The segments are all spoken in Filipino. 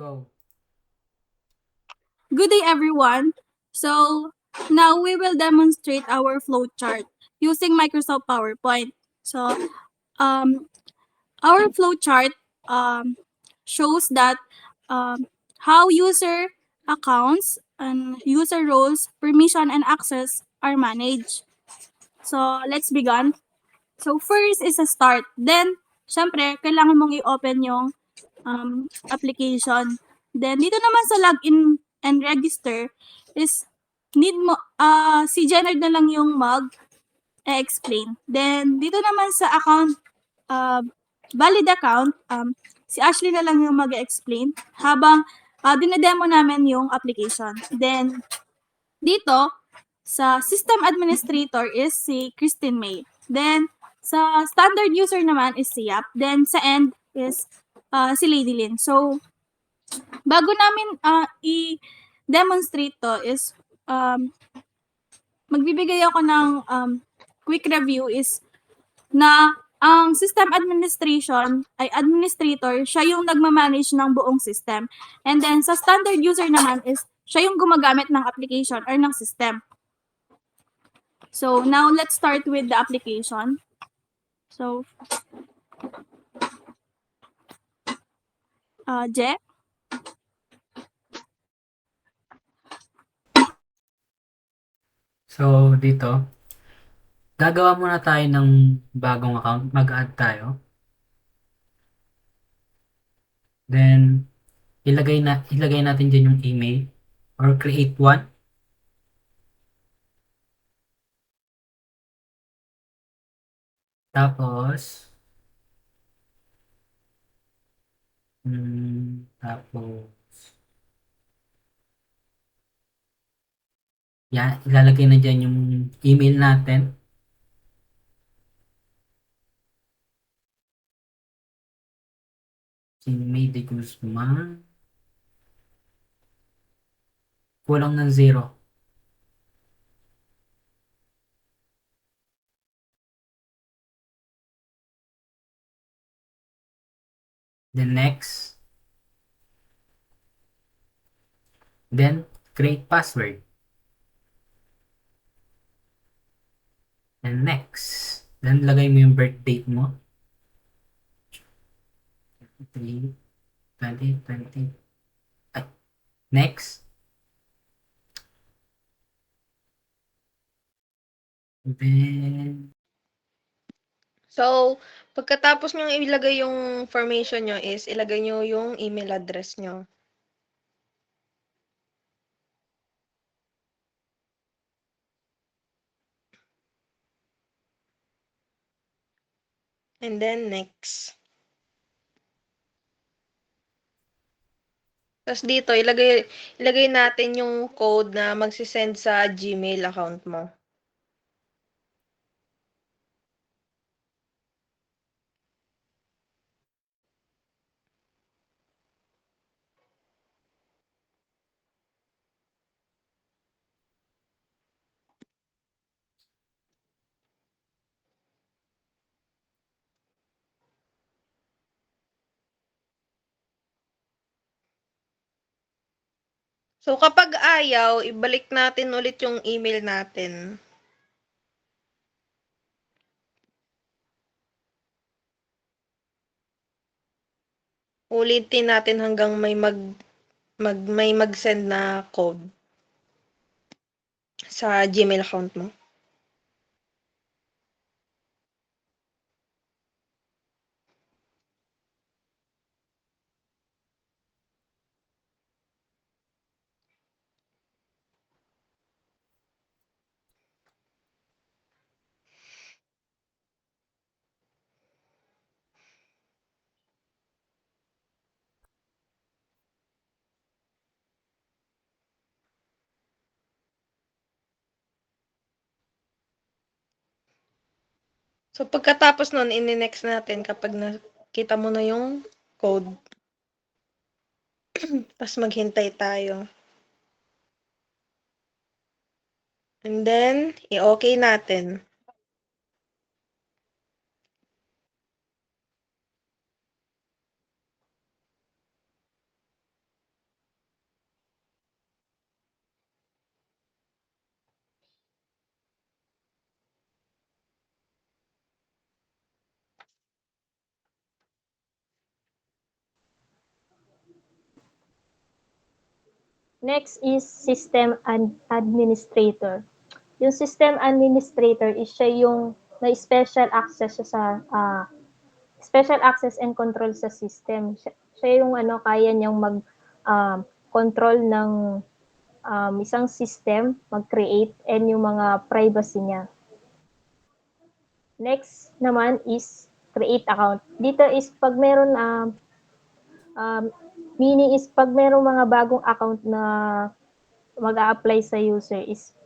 Go. Good day, everyone. So now we will demonstrate our flowchart using Microsoft PowerPoint. So um, our flowchart shows that um, how user accounts and user roles, permission, and access are managed. So let's begin. So first is a start. Then, syempre, kailangan mong i-open yung application. Then, dito naman sa login and register is need mo, si Jenard na lang yung mag-explain. Then, dito naman sa account, uh, valid account, si Ashley na lang yung mag-explain habang dinedemo namin yung application. Then, dito, sa system administrator is si Christine May. Then, sa standard user naman is si Yap. Then, sa end is si Lady Lin. So, bago namin i-demonstrate to is magbibigay ako ng quick review is na ang system administration ay administrator, siya yung nagmamanage ng buong system. And then sa standard user naman is siya yung gumagamit ng application or ng system. So now let's start with the application. So Je? So, dito, gagawa muna tayo ng bagong account. Mag-add tayo. Then, ilagay natin dyan yung email or create one. Tapos, yan, ilalagay na dyan yung email natin. Si May de Guzman. Kulang ng 0. Then next. Then, create password. And next. Then, lagay mo yung birth date mo. 2020. Ay, next. Then, So, pagkatapos nyo ilagay yung information nyo is ilagay nyo yung email address nyo. And then, next. Tapos dito, ilagay natin yung code na magsisend sa Gmail account mo. So, kapag ayaw, ibalik natin ulit yung email natin. Ulitin natin hanggang may mag-send na code sa Gmail account mo. So, pagkatapos nun, ini-next natin kapag nakita mo na yung code. Tapos maghintay tayo. And then, i-okay natin. Next is system administrator. Yung system administrator is siya yung may special access siya sa special access and control sa system. Siya yung kaya niyang control ng isang system, mag-create, and yung mga privacy niya. Next naman is create account. Dito is pag meron meaning is pag merong mga bagong account na mag-a-apply sa user is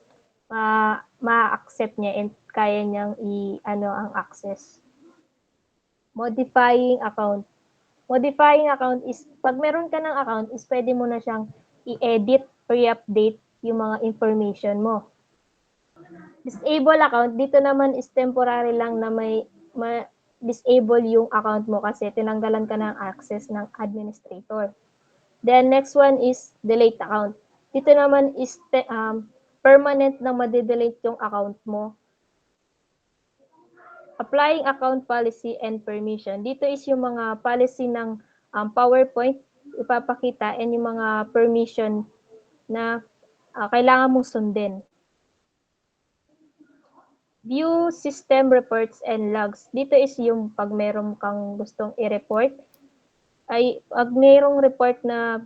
ma-accept niya and kaya niyang ang access. Modifying account. Modifying account is pag meron ka ng account is pwede mo na siyang i-edit or i-update yung mga information mo. Disable account, dito naman is temporary lang na disable yung account mo kasi tinanggalan ka ng access ng administrator. Then next one is delete account. Dito naman is permanent na ma-delete yung account mo. Applying account policy and permission. Dito is yung mga policy ng PowerPoint ipapakita and yung mga permission na kailangan mong sundin. View system reports and logs. Dito is yung pag meron kang gustong i-report, ay pag mayroong report na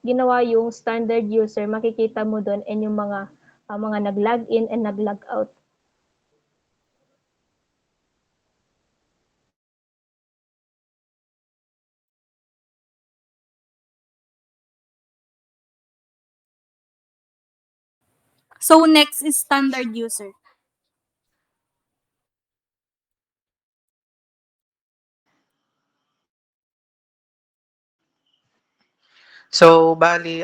ginawa yung standard user, makikita mo doon and yung mga nag-log in and nag-log out. So next is standard user. So, bali,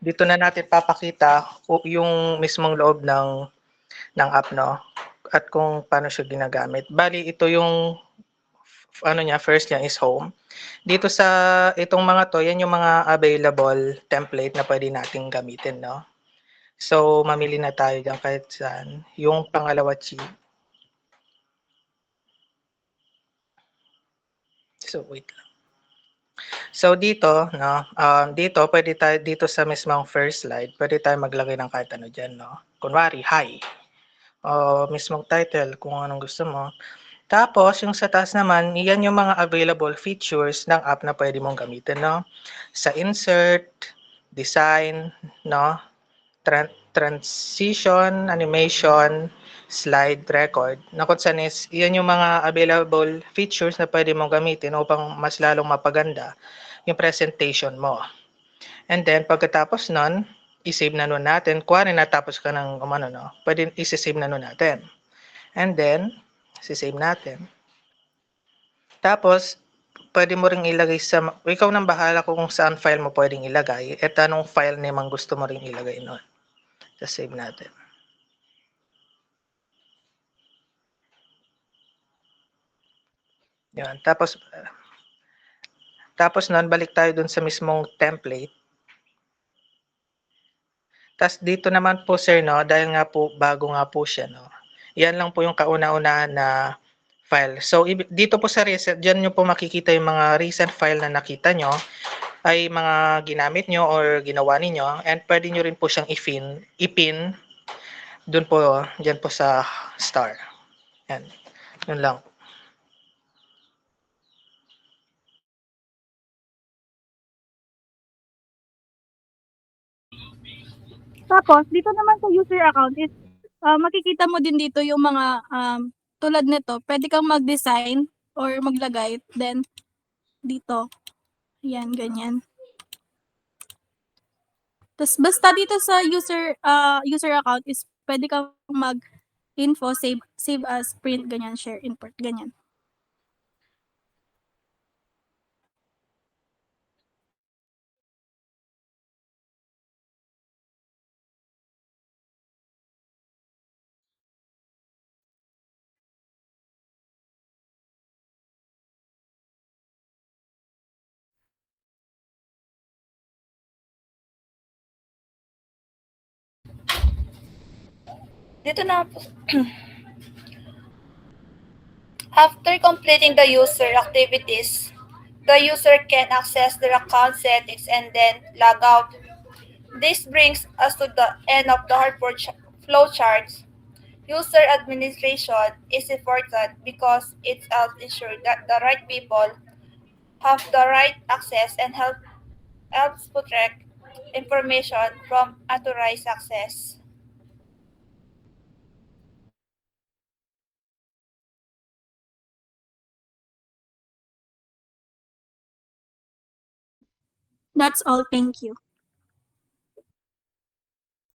dito na natin papakita yung mismong loob ng app, no? At kung paano siya ginagamit. Bali, ito yung first niya is home. Dito sa itong mga to, yan yung mga available template na pwede nating gamitin, no? So, mamili na tayo dyan kahit saan. Yung pangalawa, Chi. So, wait lang. So dito, no, dito pwede tayo dito sa mismong first slide, pwede tayo maglagay ng kahit ano diyan, no. Kunwari, hi. O mismong title kung anong gusto mo. Tapos yung sa taas naman, iyan yung mga available features ng app na pwede mong gamitin, no. Sa insert, design, no, transition, animation, slide, record, na kung saan is, iyan yung mga available features na pwede mong gamitin upang mas lalong mapaganda yung presentation mo. And then, pagkatapos nun, i-save na nun natin. Kuwari natapos ka ng pwede i-save na nun natin. And then, i-save natin. Tapos, pwede mo ring ilagay ikaw nang bahala kung saan file mo pwedeng ilagay at anong file naman gusto mo ring ilagay nun. So, save natin. Yan. Tapos nun, balik tayo dun sa mismong template. Tapos dito naman po sir, no, dahil nga po bago nga po siya, no. Yan lang po yung kauna-unahan na file. So dito po sa recent, diyan niyo po makikita yung mga recent file na nakita nyo ay mga ginamit nyo or ginawa niyo, and pwede nyo rin po siyang ipin doon po, diyan po sa star. Yan. Yun lang. Tapos, dito naman sa user account is makikita mo din dito yung mga tulad nito. Pwede kang mag-design or maglagay. Then, dito. Yan, ganyan. Tapos, basta dito sa user account is pwede kang mag-info, save as, print, ganyan, share, import, ganyan. Dito na po. After completing the user activities, the user can access their account settings and then log out This brings us to the end of the hardboard flowcharts. User administration is important because it helps ensure that the right people have the right access and helps protect information from unauthorized access. That's all. Thank you.